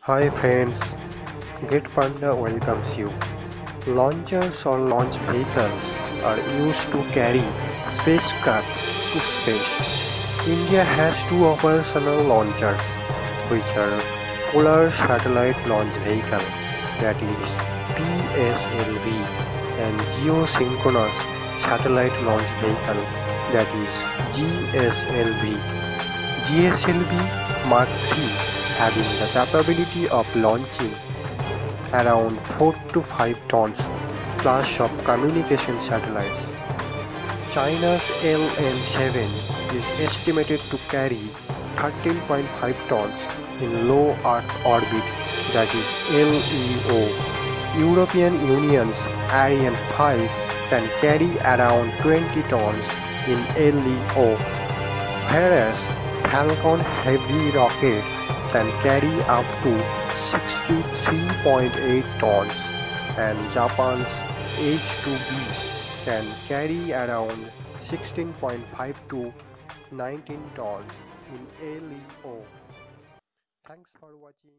Hi friends, Great Panda welcomes you. Launchers or launch vehicles are used to carry spacecraft to space. India has two operational launchers, which are Polar Satellite Launch Vehicle, that is PSLV, and Geosynchronous Satellite Launch Vehicle, that is GSLV. GSLV Mark III having the capability of launching around 4 to 5 tons class of communication satellites. China's LM-7 is estimated to carry 13.5 tons in low Earth orbit, that is LEO. European Union's Ariane 5 can carry around 20 tons in LEO, whereas Falcon Heavy rocket can carry up to 63.8 tons, and Japan's H-2B can carry around 16.5 to 19 tons in LEO. Thanks for watching.